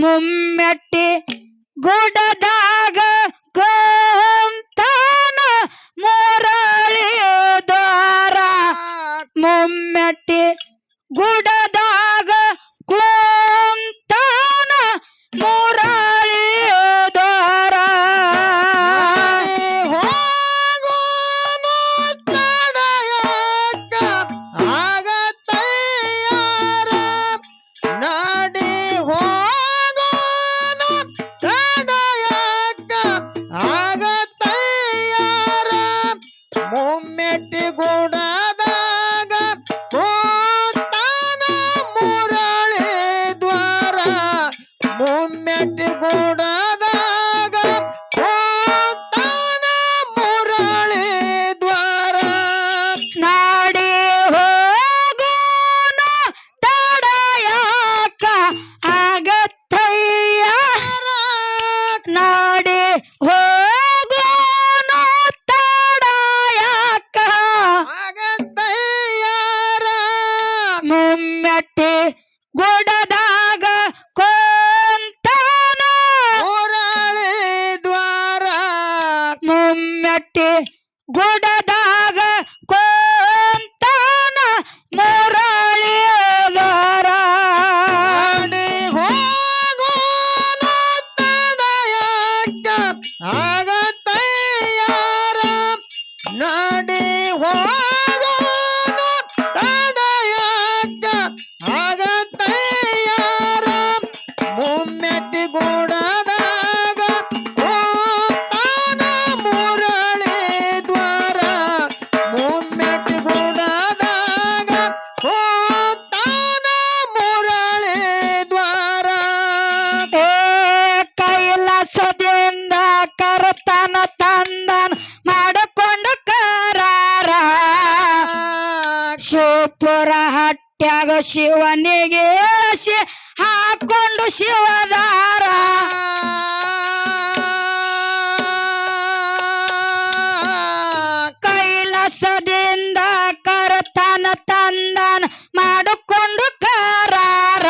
ಮುಮ್ಮೆಟ್ಟಿ ಗುಡದಾಗ ಕುಂತಾನ ಮುರಳಿ ದ್ವಾರ ಮುಮ್ಮೆಟ್ಟಿ ಗುಡದಾಗ ಕುಂತಾನ ಮುರಳಿ ದ್ವಾರ ಮುಮ್ಮೆಟ್ಟಿ ಗುಡದಾಗ ಕೂತಾನ ಮುರಳಿ ದ್ವಾರ ಮುಮ್ಮೆಟ್ಟಿ ಗುಡದಾಗ ಕೂತಾನ ಮುರಳಿ ದ್ವಾರ ನಾಡಿ ಹೋಗೋಣ ತಡಯಾಕ ಆಗತ್ತಯ್ಯ ನಾಡಿ ಹೋಗೋಣ ತಡಯಾಕ ಆಗತ್ತಯ್ಯಾರ ಮುಮ್ಮೆಟ್ಟಿ ಗುಡದಾಗ ಕುಂತಾನ ಮುರಳಿ ದ್ವಾರ ಮುಮ್ಮೆಟ್ಟಿ ಗುಡದಾಗ ಕುಂತಾನ ಮುರಳಿ ದ್ವಾರ ನಾಡಿ ಹೋಗೋಣ ತಡಯಾಕ ಆಗತ್ತಯ್ಯಾರ ನಾಡಿ ಹೋಗೋಣ ತಡಯಾಕ ಆಗತ್ತಯ್ಯಾರ ಮುಮ್ಮೆಟ್ಟಿ ಗುಡದಾಗ ಕೂತಾನ ಮುರಳಿ ದ್ವಾರ ಮುಮ್ಮೆಟ್ಟಿ ಗುಡದಾಗ ಕೂತಾನ ಮುರಳಿ ದ್ವಾರ ಏ ಕೈಲಾಸದಿಂದ ಕರತನ ತಂದನ ಮಾಡಿಕೊಂಡು ಕರಾರ ಶಿವಪುರ ಹಟ್ಯಾಗ ಶಿವನಿಗೆ ಎಳಸಿ ಹಾಕೊಂಡು ಶಿವದಾರ ಕೈಲಾಸದಿಂದ ಕರತನ ತಂದನ ಮಾಡಿಕೊಂಡು ಕರಾರ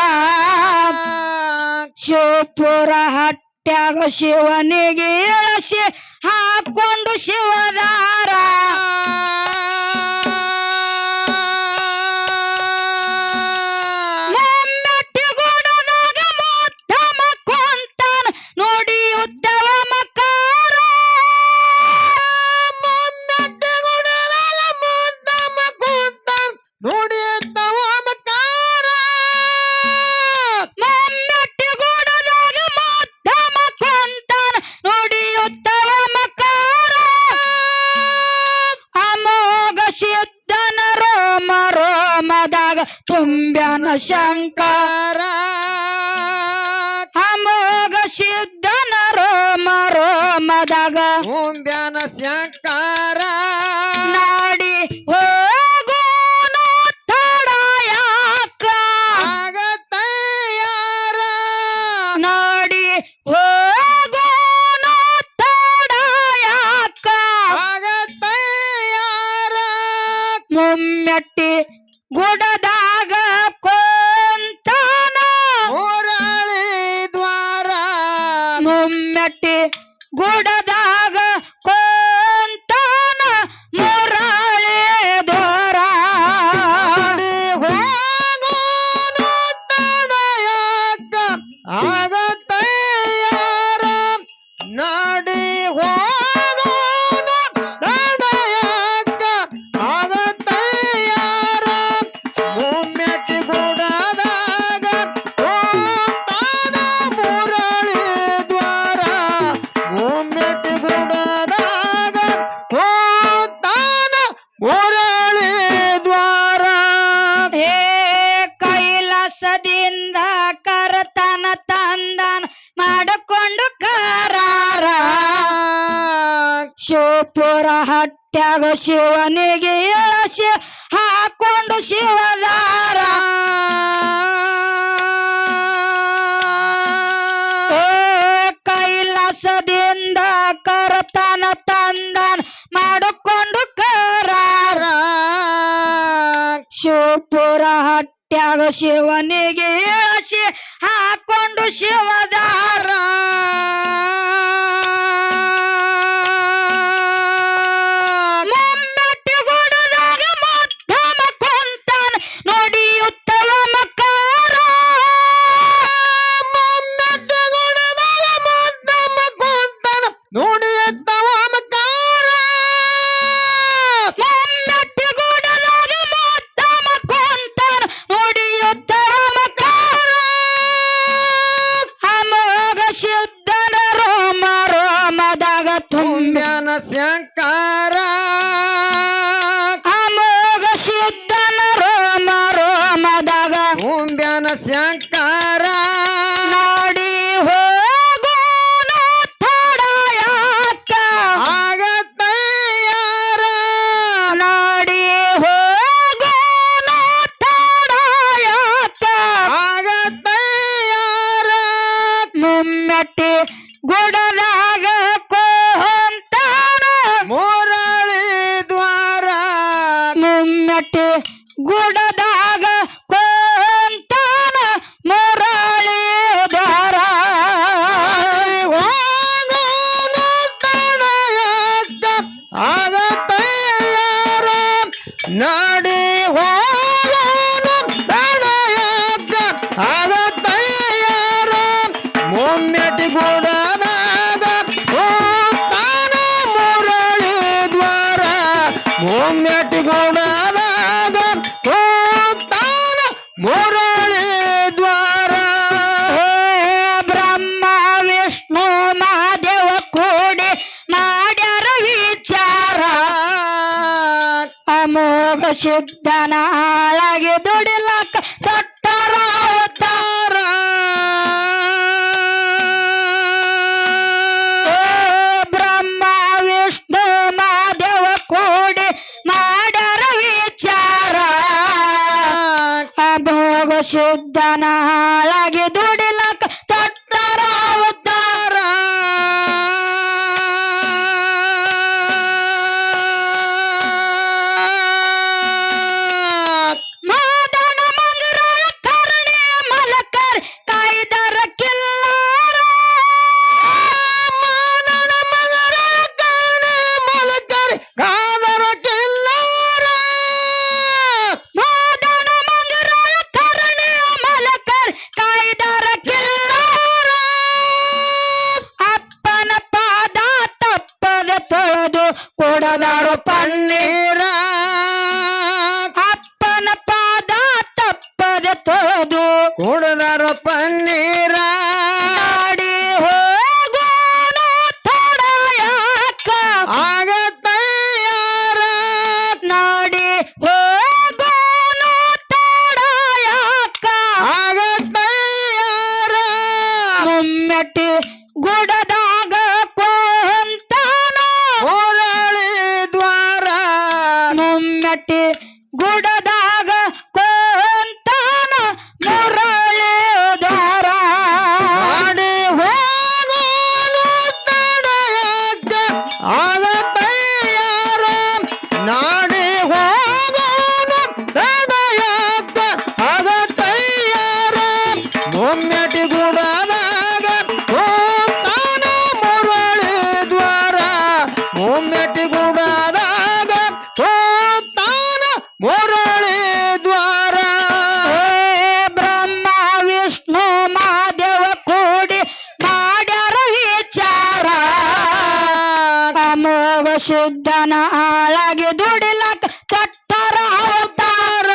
ಶಿವಪುರ ಹಟ್ಯಾಗ ಶಿವನಿಗೆ ಎಳಸಿ ಹಾಕೊಂಡು ಶಿವದಾರ ಮುಮ್ಮೆಟ್ಟಿ ಗುಡದಾಗ ಮುತ್ತಮ ಕುಂತಾನ ನೋಡಿ ಉದ್ದವ ಮಕಾರ ಮುಮ್ಮೆಟ್ಟಿ ಗುಡದಾಗ ಮುದ್ದಮ ಕೂತಾನ ನೋಡಿ ತವ ಮಕಾರ ಮುಮ್ಮೆಟ್ಟಿ ಗುಡದಾಗ ಮುತ್ತಮ ಕುಂತಾನ ನೋಡಿ ಉದ್ದವ ಮಕಾರ ಅಮೋಘ ಸಿದ್ಧನ ರೋಮ ರೋಮದಾಗ ತುಂಬ್ಯಾನ ಶಂಕರ ಅಮೋಘ ಸಿದ್ಧನ ರೋಮ ರೋಮದಾಗ ತುಂಬ್ಯಾನ ಶಂಕರ ನಾಡಿ ಹೋಗೋಣ ತಡಯಾಕ ಆಗತ್ತಯ್ಯಾರ ನಾಡಿ ಹೋಗೋಣ ತಡಯಾಕ ಆಗತ್ತಯ್ಯಾರ ಮುಮ್ಮೆಟ್ಟಿ ಗುಡದಾಗ ಕುಂತಾನ ಮುರಳಿ ದ್ವಾರ ಮುಮ್ಮೆಟ್ಟಿ ಗುಡದಾಗ ಕುಂತಾನ ಮುರಳಿ ದ್ವಾರ ನಾಡಿ ಹೋಗೋಣ ತಡಯಾಕ ಆಗತ್ತಯ್ಯಾರ ನಾಡಿ ಹೋಗೋಣ ತಡಯಾಕ ಆಗತ್ತಯ್ಯಾರ ಮುಮ್ಮೆಟ್ಟಿ ಗುಡದಾಗ ಕೂತಾನ ಮುರಳಿ ದ್ವಾರ ಮುಮ್ಮೆಟ್ಟಿ ಗುಡದಾಗ ಕೂತಾನ ಮುರಳಿ ದ್ವಾರ ಹೇ ಕೈಲಾಸದಿಂದ ಕರತನ ತಂದನ ಮಾಡಿಕೊಂಡು ಕರಾರ ಶಿವಪುರ ಹಟ್ಯಾಗ ಶಿವನಿಗೆ ಎಳಸಿ ಹಾಕೊಂಡು ಶಿವದಾರ ಏ ಕೈಲಾಸದಿಂದ ಕರತನ ತಂದನ ಮಾಡಿಕೊಂಡು ಕರಾರ ಶಿವಪುರ ಹಟ್ಯಾಗ ಶಿವನಿಗೆ ಇಳಸಿ ಹಾಕೊಂಡು ಶಿವದಾರ ಮುಮ್ಮೆಟ್ಟಿ ಗುಡದಾಗ ಮಧ್ಯಮ ಕುಂತಾನ ನುಡಿಯುತ್ತವ ಮಕಾರ ಮುಮ್ಮೆಟ್ಟಿ ಗುಡದಾಗ ಮಧ್ಯಮ ಕುಂತಾನ ನುಡಿಯುತ್ತವ ಮಕಾರ ಮುಮ್ಮೆಟ್ಟಿ ಗುಡದಾಗ ಮಧ್ಯಮ ಕುಂತಾನ ನುಡಿಯುತ್ತವ ಮಕಾರ ಅಮೋಘ ಸಿದ್ಧನ ರೋಮ ರೋಮದಾಗ ತುಂಬ್ಯಾನ ಶಂಕರ ಅಮೋಘ ಸಿದ್ಧನ ರೋಮ ರೋಮದಾಗ ತುಂಬ್ಯಾನ ಶಂಕರ ನೋಡಿ ಹೋಗೋಣ ತಡಯಾಕ ಆಗತ್ತಯ್ಯಾರ ನೋಡಿ ಹೋಗೋಣ ತಡಯಾಕ ಆಗತ್ತಯ್ಯಾರ ಮುಮ್ಮೆಟ್ಟಿ ಗುಡದಾಗ ಕೋಂತಾನ ಮುರಳಿ ದ್ವಾರ ಮುಮ್ಮೆಟ್ಟಿ ಗುಡದಾಗ ಕೋಂತಾನ ಮುರಳಿ ದ್ವಾರ ಹೋಗೋಣ ತಡೆಯಕ್ಕ ಆಗತ್ತಯ್ಯಾರ ನಾಡಿ ಹೋಗೋಣ ತಡೆಯಕ್ಕ ಆಗತ್ತಯ್ಯಾರ ಮುಮ್ಮೆಟ್ಟಿ ಗುಡದಾಗ ಹೋಗ್ತಾನ ಮುರಳಿ ದ್ವಾರ ಮುಮ್ಮೆಟ್ಟಿ ಗುಡದಾಗ ಹೋಗ್ತಾನ ಮುರಳಿ ದ್ವಾರ ಹೇ ಬ್ರಹ್ಮ ವಿಷ್ಣು ಮಹಾದೇವ ಕೂಡಿ ಮಾಡ್ಯಾರ ವಿಚಾರ ಅಮೋಘ ಸಿದ್ಧನ ಆಳಗೆ ದುಡಿಲಕ್ಕ ತೊಟ್ಟರ ಅವತಾರ ಹೇ ಬ್ರಹ್ಮ ವಿಷ್ಣು ಮಹಾದೇವ ಕೂಡಿ ಮಾಡ್ಯಾರ ವಿಚಾರ ಅಮೋಘ ಸಿದ್ಧನ ಆಳಗೆ ದುಡಿಲಕ್ಕ ತೊಟ್ಟರ ಅವತಾರ ಮಾದನ ಮಂಗರ ಕರ್ಣೆ ಮಲಕರ್ ಕಾಯ್ದರ ಕಿಲ್ಲಾರ ಮಾದನ ಮಗರ ಕಾಣೆ ಮಲಕರ್ ಕಾದರ ಕಿಲ್ಲಾರ ಮಾದನ ಮಂಗರ ಕರ್ಣೆ ಮಲಕರ್ ಕಾಯ್ದರ ಕಿಲ್ಲಾರ ಅಪ್ಪನ ಪಾದ ತಪ್ಪದ ತೊಳೆದು ಕೊಡದಾರು ಪನ್ನೀರ ಅಪ್ಪನ ಪಾದ ತಪ್ಪದ ತೊಳೆದು ಕುಡದರ ಪನ್ನೀರ ನಾಡಿ ಹೋಗೋಣ ತಡಯಾಕ ಆಗತ್ತಯ್ಯಾರ ನಾಡಿ ಹೋಗೋಣ ತಡಯಾಕ ಆಗತ್ತಯ್ಯಾರ ಮುಮ್ಮೆಟ್ಟಿ ಗುಡದಾಗ ಕೋಂತಾನ ಮುರಳಿ ದ್ವಾರ ಮುಮ್ಮೆಟ್ಟಿ ಗುಡದಾಗ ಕೋಂತಾನ ಮುರಳಿ ದ್ವಾರ ಮಾಡಿ ಹೋಗೋಣ ತಡೆಯಕ್ಕ ಆಗತ್ತಯ್ಯಾರ ನಾಡಿ ಹೋಗೋಣ ತಡೆಯಕ್ಕ ಆಗತ್ತಯ್ಯಾರ ಮುಮ್ಮೆಟ್ಟಿ ಗುಡದಾಗ ಹೋಗ್ತಾನ ಮುರಳಿ ದ್ವಾರ ಮುಮ್ಮೆಟ್ಟಿ ಗುಡದಾಗ ಹೋಗ್ತಾನ ಮುರಳಿ ದ್ವಾರ ಹೇ ಬ್ರಹ್ಮ ವಿಷ್ಣು ಮಹಾದೇವ ಕೂಡಿ ಮಾಡ್ಯಾರ ವಿಚಾರ ಅಮೋಘ ಶುದ್ಧನ ಆಳಗೆ ದುಡಿಲಕ್ಕ ತೊಟ್ಟರ ಅವತಾರ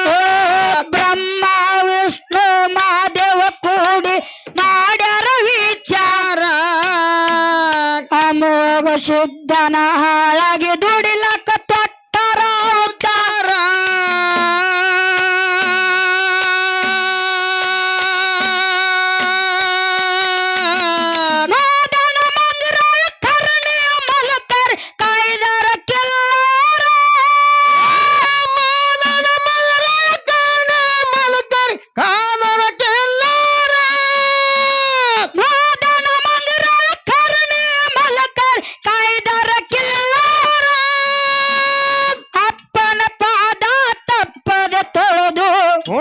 ಹೇ ಬ್ರಹ್ಮ ವಿಷ್ಣು ಮಹಾದೇವ ಕೂಡಿ ಮಾಡ್ಯಾರ ವಿಚಾರ ಅಮೋಘ ಶುದ್ಧನ ಆಳಗೆ ದುಡಿಲಕ್ಕ ತೊಟ್ಟರ ಅವತಾರ ಮಾದನ ಮಂಗರ ಕರ್ಣೆ ಮಲಕರ್ ಕಾಯ್ದರ ಕಿಲ್ಲಾರ ಮಾದನ ಮಗರ ಕಾಣೆ ಮಲಕರ್ ಕಾದರ ಕಿಲ್ಲಾರ ಮಾದನ ಮಂಗರ ಕರ್ಣೆ ಮಲಕರ್ ಕಾಯ್ದರ ಕಿಲ್ಲಾರ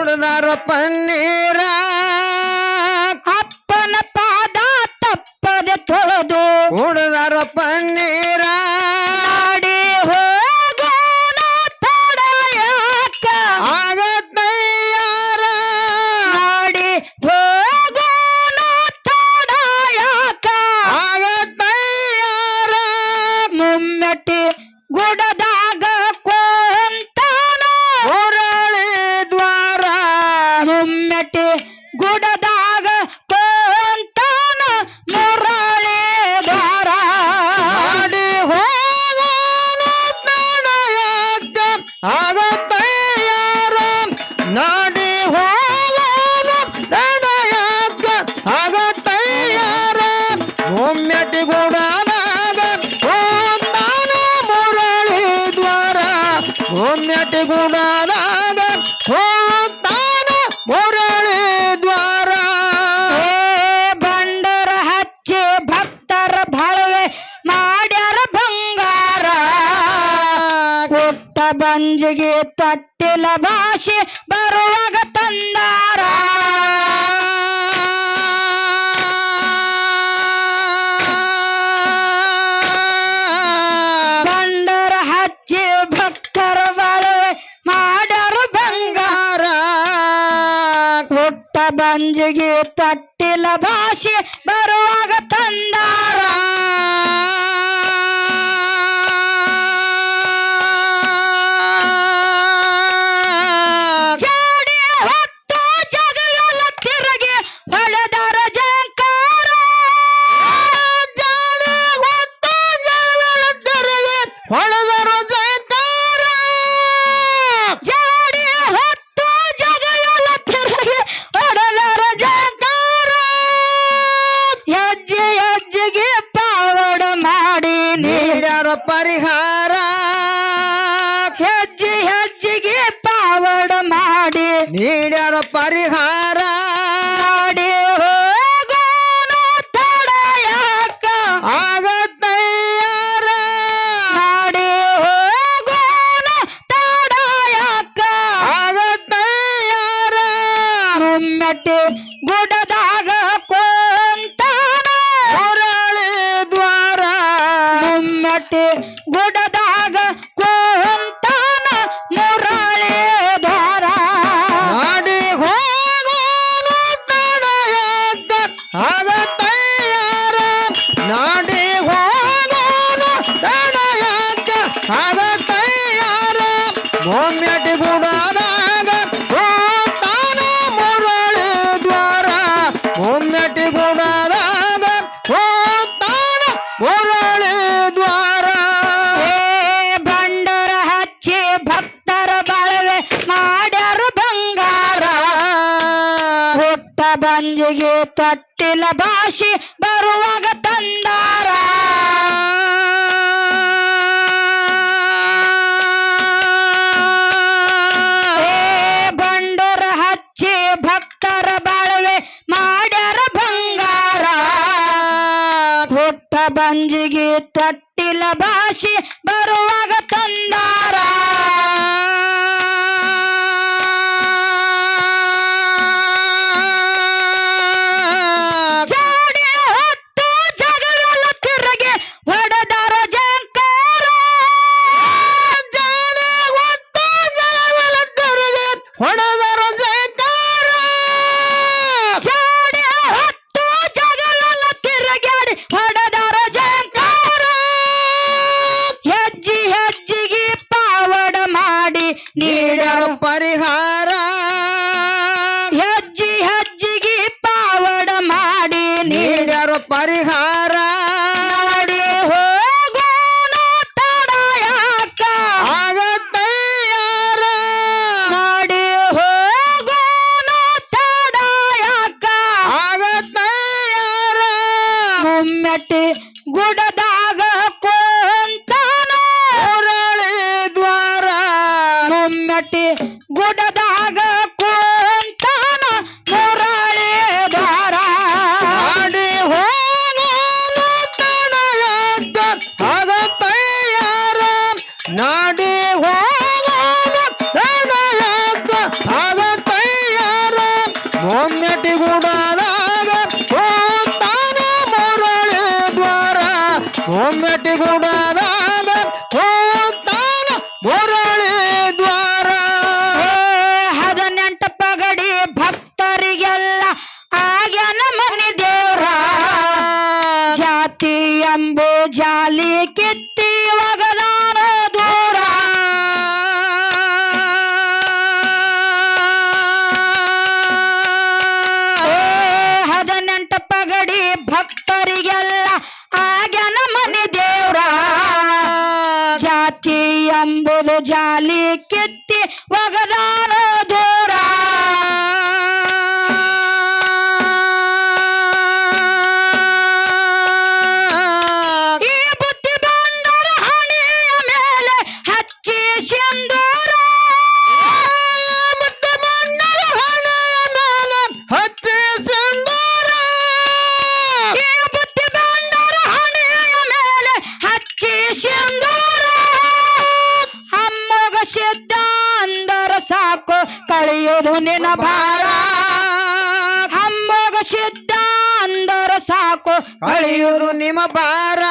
ಕುಡ್ದಾರ ಪನ್ನೀರ ಅಪ್ಪನ ಪಾದ ತಪ್ಪದೆ ತೊಳೆದು ಕುಡ್ದಾರ ಪನ್ನೀರ ಮಾಡಿ ಹೋಗೋಣ ತಡ ಯಾಕ ಆಗತ್ತಯ್ಯಾರ ಮಾಡಿ ಹೋಗೋಣ ತಡ ಯಾಕ ಆಗತ್ತಯ್ಯಾರ ಮುಮ್ಮೆಟ್ಟಿ ಗುಡದಾಗ ಕೊಂತಾನ ಮುರಳಿ ದ್ವಾರ ಮುಮ್ಮೆಟ್ಟಿ ಗುಡದಾಗ ಕೊಂತಾನ ಮುರಳಿ ದ್ವಾರ ಮಾಡಿ ಹೋಗೋಣ ತಡಯಾಕ ಆಗತ್ತಯ್ಯಾರ ನಾಡಿ ಹೋಗೋಣ ತಡಯಾಕ ಆಗತ್ತಯ್ಯಾರ ಒಮ್ಮೆಟ್ಟಿ ಗುಡದಾಗ ಹೋಗ್ತಾನ ಮುರಳಿ ದ್ವಾರ ಒಮ್ಮೆಟ್ಟಿ ಗುಡದಾಗ ಹೋಗ್ತಾನ ಮುರಳಿ ದ್ವಾರ ಏ ಬಂಡರ ಹಚ್ಚಿ ಭಕ್ತರ ಬಳವೆ ಮಾಡ್ಯಾರ ಬಂಗಾರ ಕೊಟ್ಟ ಬಂಜಿಗೆ ತೊಟ್ಟಿಲ ಭಾಷೆ ಬರುವಾಗ ತಂದಾರ ಬಂಡರ ಹಚ್ಚಿ ಭಕ್ತರ ಬಳವೆ ಮಾಡ್ಯಾರ ಬಂಗಾರ ಕೊಟ್ಟ ಬಂಜಿಗೆ ತೊಟ್ಟಿಲ ಭಾಷೆ ಬರುವಾಗ ತಂದಾರ ಜಾಡಿ ಹೊತ್ತು ಜಗವೆಲ್ಲ ತಿರುಗಿ ಹೊಡೆದರ ಜಂಕಾರ ಜಾಡಿ ಹೊತ್ತು ಜಗವೆಲ್ಲ ತಿರುಗಿ ಹೊಡೆದರ ಜಯಕಾರ ಜಾಡಿ ಹೊತ್ತು ಜಗವೆಲ್ಲ ತಿರುಗಿ ಹೊಡೆದರ ಜಂಕಾರ ಹೆಜ್ಜೆ ಹೆಜ್ಜೆಗೆ ಪಾವಡ ಮಾಡಿ ನೀಡ್ಯಾರ ಪರಿಹಾರ ಹೆಜ್ಜೆ ಹೆಜ್ಜೆಗೆ ಪಾವಡ ಮಾಡಿ ನೀಡ್ಯಾರ ಪರಿಹಾರ ಮಾಡಿ ಹೋಗೋಣ ತಡ ಯಾಕ ಆಗತ್ತಯ್ಯಾರ ಮಾಡಿ ಹೋಗೋಣ ತಡ ಯಾಕ ಆಗತ್ತಯ್ಯಾರ ಮುಮ್ಮೆಟ್ಟಿ ಗುಡದಾಗ ಕೊಂತಾನ ಮುರಳಿ ದ್ವಾರ ಮುಮ್ಮೆಟ್ಟಿ ಗುಡದಾಗ ಕೊಂತಾನ ಮುರಳಿ ದ್ವಾರ ಮಾಡಿ ಹೋಗೋಣ ತಡಯಾಕ ಆಗತ್ತಯ್ಯಾರ ನಾಡಿ ಹೋಗೋಣ ತಡಯಾಕ ಆಗತ್ತಯ್ಯಾರ ಒಮ್ಮೆಟ್ಟಿ ಗುಡದಾಗ ಹೋಗ್ತಾನ ಮುರಳಿ ದ್ವಾರ ಒಮ್ಮೆಟ್ಟಿ ಗುಡದಾಗ ಹೋಗ್ತಾನ ಮುರಳಿ ದ್ವಾರ ಏ ಬಂಡರ ಹಚ್ಚಿ ಭಕ್ತರ ಬಳವೆ ಮಾಡ್ಯಾರ ಬಂಗಾರ ಹುಟ್ಟ ಬಂಜಿಗೆ ತೊಟ್ಟಿಲ ಭಾಷೆ ಬರುವಾಗ ತಂದಾರ ಏ ಬಂಡರ ಹಚ್ಚಿ ಭಕ್ತರ ಬಳವೆ ಮಾಡ್ಯಾರ ಬಂಗಾರ ಹುಟ್ಟ ಬಂಜಿಗೆ ತೊಟ್ಟಿಲ ಭಾಷೆ ಬರುವಾಗ ತಂದಾರ ಜಾಡಿ ಹೊತ್ತು ಜಗವೆಲ್ಲ ತಿರುಗಿ ಹೊಡೆದರ ಜಂಕಾರ ಜಾಡಿ ಹೊತ್ತು ಜಗವೆಲ್ಲ ತಿರುಗಿ ಹೊಡೆದರ ಜಯಕಾರ ಜಾಡಿ ಹೊತ್ತು ಜಗವೆಲ್ಲ ತಿರುಗಾಡಿ ಹೊಡೆದರ ಜಂಕಾರ ಹೆಜ್ಜೆ ಹೆಜ್ಜೆಗೆ ಪಾವಡ ಮಾಡಿ ನೀಡ್ಯಾರ ನೀಡ್ಯಾರ ಪರಿಹಾರ ಹೆಜ್ಜೆ ಹೆಜ್ಜೆಗೆ ಪಾವಡ ಮಾಡಿ ನೀಡ್ಯಾರ ಪರಿಹಾರ ಮಾಡಿ ಹೋಗೋಣ ತಡ ಯಾಕ ಆಗತ್ತಯ್ಯಾರ ಮಾಡಿ ಹೋಗೋಣ ತಡ ಯಾಕ ಆಗತ್ತಯ್ಯಾರ ಮುಮ್ಮೆಟ್ಟಿ ಗುಡದಾಗ ಕೊಂತಾನ ಮುರಳಿ ದ್ವಾರ ಮುಮ್ಮೆಟ್ಟಿ ಗುಡದಾಗ ಕೊಂತಾನ ಮುರಳಿ ದ್ವಾರ ಮಾಡಿ ಹೋಗೋಣ ತಡಯಾಕ ಆಗತ್ತಯ್ಯಾರ ನಾಡಿ ಹೋಗೋಣ ತಡಯಾಕ ಆಗತ್ತಯ್ಯಾರ ಕಳೆಯುವುದು ನಿನ್ನ ಭಾರ ಅಮ್ಮೋಗ ಸಿದ್ಧ ಅಂದರ ಸಾಕು ಕಳೆಯುವುದು ನಿಮ್ಮ ಭಾರ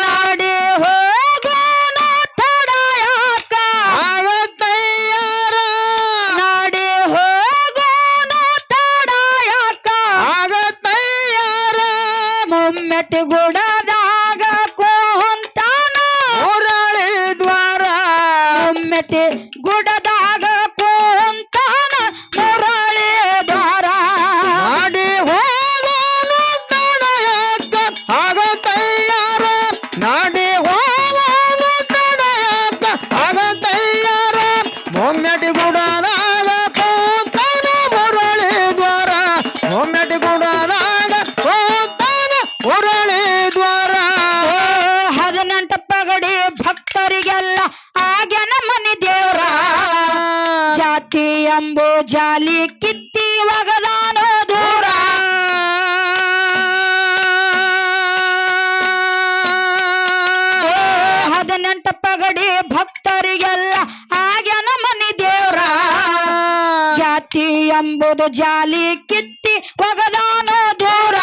ನಾಡಿ ಹೋಗೋಣ ತಡ ಯಾಕ ಆಗತ್ತಯ್ಯಾರ ನಾಡಿ ಹೋಗೋಣ ತಡ ಯಾಕ ಆಗತ್ತಯ್ಯಾರ ಮುಮ್ಮೆಟ್ಟಿ ಗುಡದಾಗ ಕುಂತಾನ ಮುರಳಿ ದ್ವಾರ ಮುಮ್ಮೆಟ್ಟಿ ಗುಡದಾಗ ಕುಂತಾನ ಮುರಳಿ ದ್ವಾರ ನಾಡಿ ಹೋಗೋನು ತಡೆಯಕ್ಕ ಆಗತ್ತಯ್ಯಾರ ನಾಡಿ ಹೋಗೋನು ತಡೆಯಕ್ಕ ಆಗತ್ತಯ್ಯಾರ ಮೊಮ್ಮೆಟಿ ಗುಡದಾಗ ಕೂತಾನ ಮುರಳಿ ದ್ವಾರ ಮೊಮ್ಮೆಟಿ ಗುಡದಾಗ ಕೂತಾನ ಮುರಳಿ ದ್ವಾರ 18 ಪಗಡಿ ಭಕ್ತರಿಗೆಲ್ಲ ಆಗ್ಯನ ಮನಿ ದೇವ್ರ ಜಾತಿ ಎಂಬು ಜಾಲಿ ಕಿತ್ತಿ ಒಗದಾನೋ ದೂರ 18 ಪಗಡಿ ಭಕ್ತರಿಗೆಲ್ಲ ಆಗ್ಯನ ಮನಿ ದೇವ್ರ ಜಾತಿ ಎಂಬುದು ಜಾಲಿ ಕಿತ್ತಿ ಒಗದಾನೋ ದೂರ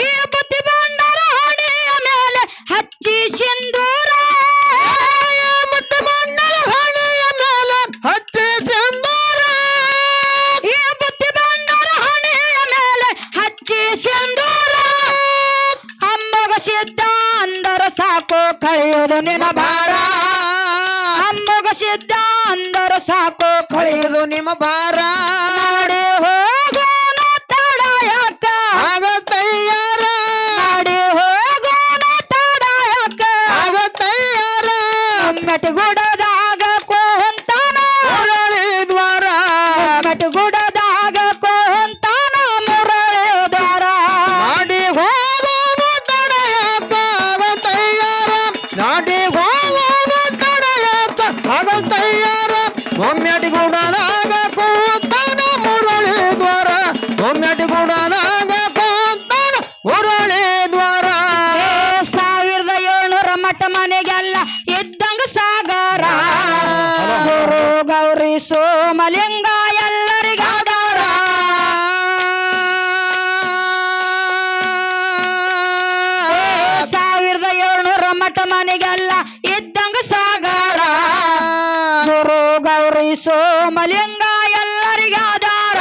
ಈ ಬುತ್ತಿ ಬಂಡರ ಹಣೆಯ ಮೇಲೆ ಹಚ್ಚಿ ಸಿಂಧೂರ ಮತ್ತೆ ಮಣ್ಣರ ಹಣೆಯ ಮೇಲೆ ಹಚ್ಚಿ ಸಿಂಧೂರ ಈ ಬುತ್ತಿ ಬಂಡರ ಹಣೆಯ ಮೇಲೆ ಹಚ್ಚಿ ಸಿಂಧೂರ ಅಮ್ಮಗ ಸಿದ್ಧ ಅಂದರ ಸಾಕು ಕಳೆಯುವುದು ನಿನ್ನ ಭಾರ ಅಮ್ಮಗ ಸಿದ್ಧ ಅಂದರ ಸಾಕು ಕಳೆಯುವುದು ನಿಮ್ಮ ಭಾರ ನಾಡಿ ಹೋಗೋಣ ತಡ ಯಾಕ ಆಗತ್ತಯ್ಯಾರ ನಾಡಿ ಹೋಗೋಣ ತಡ ಯಾಕ ಆಗತ್ತಯ್ಯಾರ ಮೆಟ್ಟಗುಡದಾಗ ಕುಂತಾನ ಮುರಳಿ ದ್ವಾರ ಮೆಟ್ಟಗುಡದಾಗ ಕುಂತಾನ ಮುರಳಿ ದ್ವಾರ ನಾಡಿ ಹೋಗೋನು ತಡೆಯಕ್ಕ ಆಗತ್ತಯ್ಯಾರ ನಾಡಿ ಹೋಗೋನು ತಡೆಯಕ್ಕ ಆಗತ್ತಯ್ಯಾರ ಒಮ್ಮೆಟಿ ಗುಡದಾಗ ಕೂತಾನ ಮುರಳಿ ದ್ವಾರ ಒಮ್ಮೆಟಿ ಗುಡದಾಗ ಕೂತಾನ ಮುರಳಿ ದ್ವಾರ 1700 ಮಠ ಮನೆಗೆಲ್ಲ ಇದ್ದಂಗ ಸಾಗರ ಗುರು ಗೌರಿ ಸೋಮಲಿಂಗ ಎಲ್ಲರಿಗಾದಾರ 1700 ಮಠ ಮನೆಗೆಲ್ಲ ಇದ್ದಂಗ ಸಾಗರ ಗುರು ಗೌರಿ ಸೋಮಲಿಂಗ ಎಲ್ಲರಿಗಾದಾರ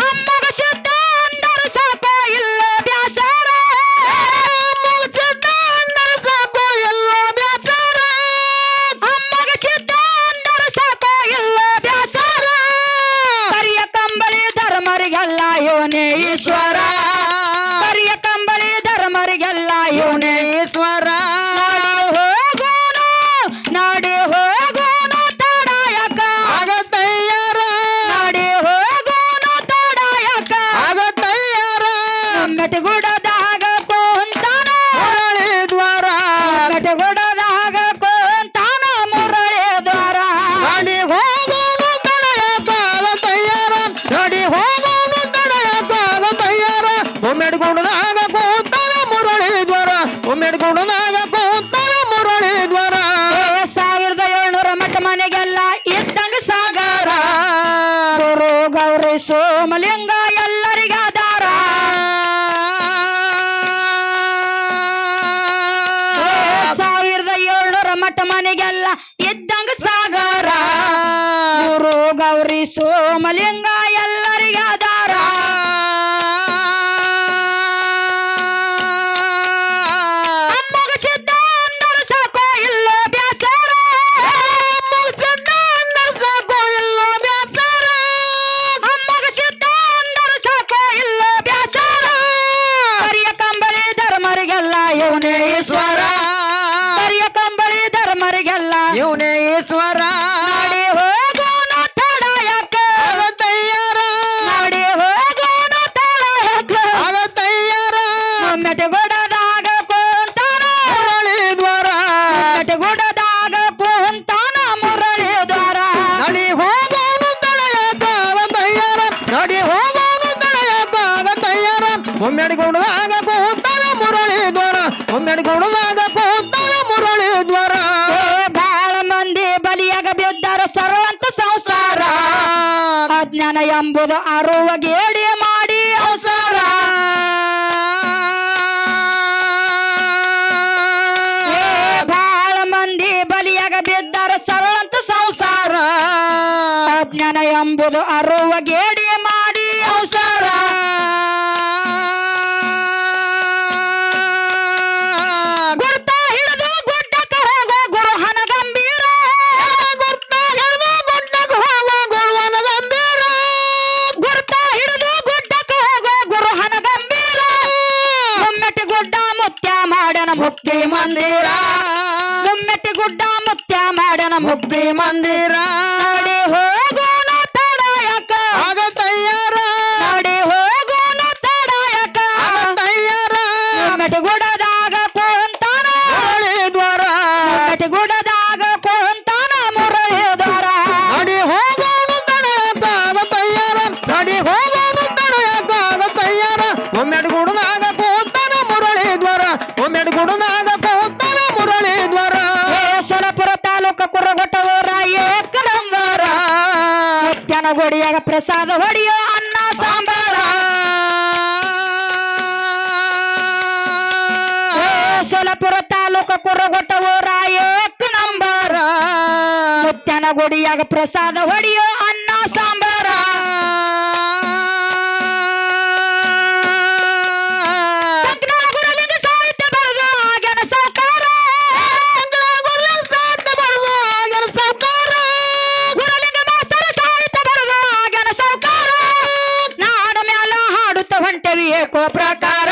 ಅಮ್ಮಗ ಸಿದ್ಧ ಅಂದರ ಸಾಕೋ ಇಲ್ಲ ಬ್ಯಾಸರ ಅಮ್ಮಗ ಸಿದ್ಧ ಅಂದರ ಸಾಕೋ ಇಲ್ಲ ಬ್ಯಾಸರ ಕರಿಯ ಕಂಬಳಿ ಧರ್ಮರಿಗೆಲ್ಲ ಯೋನೇ ಈಶ್ವರ ಕರಿಯ ಕಂಬಳಿ ಧರ್ಮರಿಗೆಲ್ಲ ಯೋನೇ ಈಶ್ವರ ನಾಡಿ ಹೋಗೋಣ ತಡ ಯಾಕ ಆಗತ್ತಯ್ಯಾರ ನಾಡಿ ಹೋಗೋಣ ತಡ ಯಾಕ ಆಗತ್ತಯ್ಯಾರ ಮೆಟ್ಟಗುಡದಾಗ ಕುಂತಾನ ಮುರಳಿ ದ್ವಾರ ಮೆಟ್ಟಗುಡದಾಗ ಕುಂತಾನ ಮುರಳಿ ದ್ವಾರ ನಾಡಿ ಹೋಗೋನು ತಡೆಯಕ್ಕ ಆಗತ್ತಯ್ಯಾರ ನಾಡಿ ಹೋಗೋನು ತಡೆಯಕ್ಕ ಆಗತ್ತಯ್ಯಾರ ಒಮ್ಮೆಡ್ಗುಡದಾಗ ಕೂತಾನ ಮುರಳಿ ದ್ವಾರ ಒಮ್ಮೆಡ್ಗುಡದಾಗ ಕೂತಾನ ಮುರಳಿ ದ್ವಾರ 1700 ಮಠ ಮನೆಗೆಲ್ಲ ಇದ್ದಂಗ ಸಾಗರ ಗುರು ಗೌರಿ ಸೋಮಲಿಂಗ ಎಲ್ಲರಿಗಾದಾರ ಒಮ್ಮೆಡಿ ಗುಣದಾಗ ಕೂತಾನ ಮುರಳಿ ದ್ವಾರ ಒಮ್ಮೆಡಿ ಗುಣದಾಗ ಕೂತಾನ ಮುರಳಿ ದ್ವಾರ ಬಾಳ ಮಂದಿ ಬಲಿಯಾಗ ಬಿದ್ದಾರ ಸರ್ವಂತ ಸಂಸಾರ ಅಜ್ಞಾನ ಎಂಬುದು ಅರುವ ಗೇಡಿ ಮಾಡಿ ಅವಸಾರ ಬಾಳ ಮಂದಿ ಬಲಿಯಾಗ ಬಿದ್ದಾರ ಸರ್ವಂತ ಸಂಸಾರ ಅಜ್ಞಾನ ಎಂಬುದು ಅರುವ ಗೇಡಿ ಮಾಡಿ ಅವಸಾರ ಗುರ್ತ ಹಿಡಿದು ಗುಡ್ಡಕ್ಕ ಹೋಗೋ ಗುರು ಹನಗಂಭೀರ ಗುರ್ತ ಹಿಡಿದು ಗುಡ್ಡಕ್ಕೆ ಹೋಗೋ ಗುರುವನ ಗಂಭೀರ ಗುರ್ತ ಹಿಡಿದು ಗುಡ್ಡಕ್ಕ ಹೋಗೋ ಗುರು ಹನಗಂಭೀರ ಮುಮ್ಮೆಟ್ಟಿ ಗುಡ್ಡ ಮುತ್ಯ ಮಾಡನ ಮುಕ್ತಿ ಮಂದಿರ ಮುಮ್ಮೆಟ್ಟಿ ಗುಡ್ಡ ಮುತ್ಯ ಮಾಡನ ಮುಕ್ತಿ ಮಂದಿರ ನೋಡಿ ಹೋಗೋಣ ತಡಯಕ ಆಗ ತಯ್ಯಾರ ನೋಡಿ ಹೋಗೋಣ ತಡಯಕ ತಯ್ಯಾರ ಮುಮ್ಮೆಟ್ಟಿ ಗುಡ್ಡದಾಗ ಕುಂತಾನ ಮುರಳಿ ದ್ವಾರ ಮುಮ್ಮೆಟ್ಟಿ ಗುಡ್ಡದಾಗ ಕುಂತಾನ ಮುರಳಿ ದ್ವಾರ ನಡಿ ಹೋಗೋಣ ತಡೆಯಕ್ಕಾಗ ತಯ್ಯಾರ ನಡಿ ಹೋಗೋಣ ತಡೆಯಕ್ಕಾಗ ತಯ್ಯಾರ ಒಮ್ಮೆಡಿ ಗುಡದಾಗ ಕೂತಾನ ಮುರಳಿ ದ್ವಾರ ಒಮ್ಮೆಡಿ ಗುಡದಾಗ ಕೂತಾನ ಮುರಳಿ ದ್ವಾರ ಸೊಲಪುರ ತಾಲೂಕ ಕುರಗೊಟ್ಟ ಊರ ಏಕನಂಬರ ಮುತ್ಯನ ಗುಡಿಯಾಗ ಪ್ರಸಾದ ಹೊಡಿಯೋ ಅನ್ನ ಸಾಂಬಾರ ಸೊಲಪುರ ತಾಲೂಕ ಕುರಗೊಟ್ಟ ಊರ ಏಕನಂಬರ ಮುತ್ಯನ ಗುಡಿಯಾಗ ಪ್ರಸಾದ ಹೊಡಿಯೋ ಅನ್ನ ಸಾಂಬಾರ ಸಕ್ನಾಳ ಗುರುಲಿಂಗ ಸಾಹಿತ್ಯ ಬರೆದು ಆಗ್ಯಾನ ಸಾಕಾರ ಗುರುಲಿಂಗ ಮಾಸ್ತರ ಸಾಹಿತ್ಯ ಬರೆದು ಆಗ್ಯಾನ ಸಾಕಾರ ನಾಡ ಮ್ಯಾಲ ಹಾಡುತ್ತ ಹೊಂಟವಿ ಏಕೋ ಪ್ರಕಾರ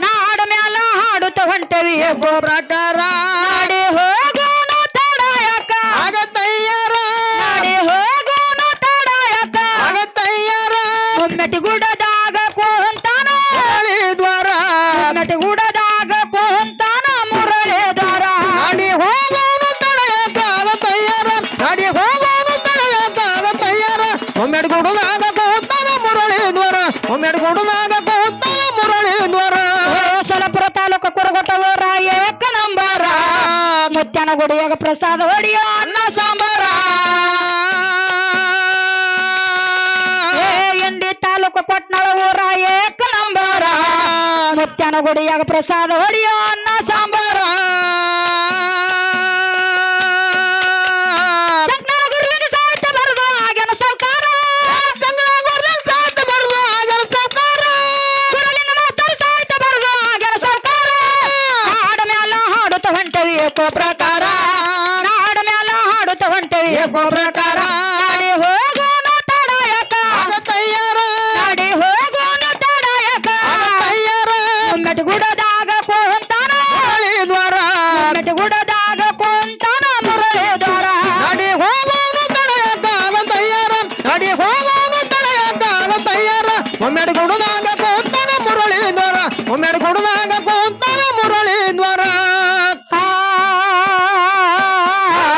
ನಾಡ ಮ್ಯಾಲ ಹಾಡುತ್ತ ಹೊಂಟವಿ ಏಕೋ ಪ್ರಕಾರ ನಾಡಿ ಹೋಗೋಣ ತಡಯಕ ಆಗ ತಯ್ಯಾರ ನಾಡಿ ಹೋಗೋಣ ತಡಯಕ ಆಗ ತಯ್ಯಾರ ಮುಮ್ಮೆಟ್ಟಿ ಗುಡ್ಡದಾಗ ಕುಂತಾನ ಮುರಳಿ ದ್ವಾರ ಮುಮ್ಮೆಟ್ಟಿ ಗುಡ್ಡದಾಗ ಕುಂತಾನ ಮುರಳಿ ದ್ವಾರ ನಡಿ ಹೋಗೋಣ ತಡೆಯಕ್ಕಾಗ ತಯ್ಯಾರ ನಡಿ ಹೋಗೋಣ ತಡೆಯಕ್ಕಾಗ ತಯ್ಯಾರ ಒಮ್ಮೆಡಿ ಗುಡದಾಗ ಕೂತಾನ ಮುರಳಿ ದ್ವಾರ ಒಮ್ಮೆಡಿ ಗುಡದಾಗ ಕೂತಾನ ಮುರಳಿ ದ್ವಾರ ಸೊಲಪುರ ತಾಲೂಕ ಕುರಗೊಟ್ಟ ಊರ ಏಕನಂಬರ ಮುತ್ಯನ ಗುಡಿಯಾಗ ಪ್ರಸಾದ ಹೊಡಿಯೋ ಅನ್ನ ಸಾಂಬಾರ ಎಂಡಿ ತಾಲೂಕು ಕೊಟ್ನಾಳ ಊರ ಏಕನಂಬರ ಮುತ್ಯನ ಗುಡಿಯಾಗ ಪ್ರಸಾದ ಹೊಡಿಯೋ ಅನ್ನ ಸಾಂಬಾರ ಸಕ್ನಾಳ ಗುರುಲಿಂಗ ಸಾಹಿತ್ಯ ಬರೆದು ಆಗ್ಯಾನ ಸಾವ್ಕಾರ ಗುರುಲಿಂಗ ಮಾಸ್ತರ್ ಸಾಹಿತ್ಯ ಬರೆದು ಆಗ್ಯಾನ ಸಾವ್ಕಾರ ನಾಡ ಮ್ಯಾಲ ಹಾಡುತ್ತ ಹೊಂಟವಿ ಏಕೋ ಪ್ರಕಾರ ನಾಡ ಮ್ಯಾಲ ಹಾಡುತ್ತ ಹೊಂಟವಿ ಏಕೋ ಪ್ರಕಾರ ನಾಡಿ ಹೋಗೋಣ ತಡಯಕ ಆಗ ತಯ್ಯಾರ ನಾಡಿ ಹೋಗೋಣ ತಡಯಕ ತಯ್ಯಾರ ಮುಮ್ಮೆಟ್ಟಿ ಗುಡ್ಡದಾಗ ಕುಂತಾನ ಮುರಳಿ ದ್ವಾರ ಮುಮ್ಮೆಟ್ಟಿ ಗುಡ್ಡದಾಗ ಕುಂತಾನ ಮುರಳಿ ದ್ವಾರ ನಡಿ ಹೋಗೋಣ ತಡೆಯಕ್ಕಾಗ ತಯ್ಯಾರ ನಡಿ ಹೋಗೋಣ ತಡೆಯಕ್ಕಾಗ ತಯ್ಯಾರ ಒಮ್ಮೆಡಿ ಗುಡದಾಗ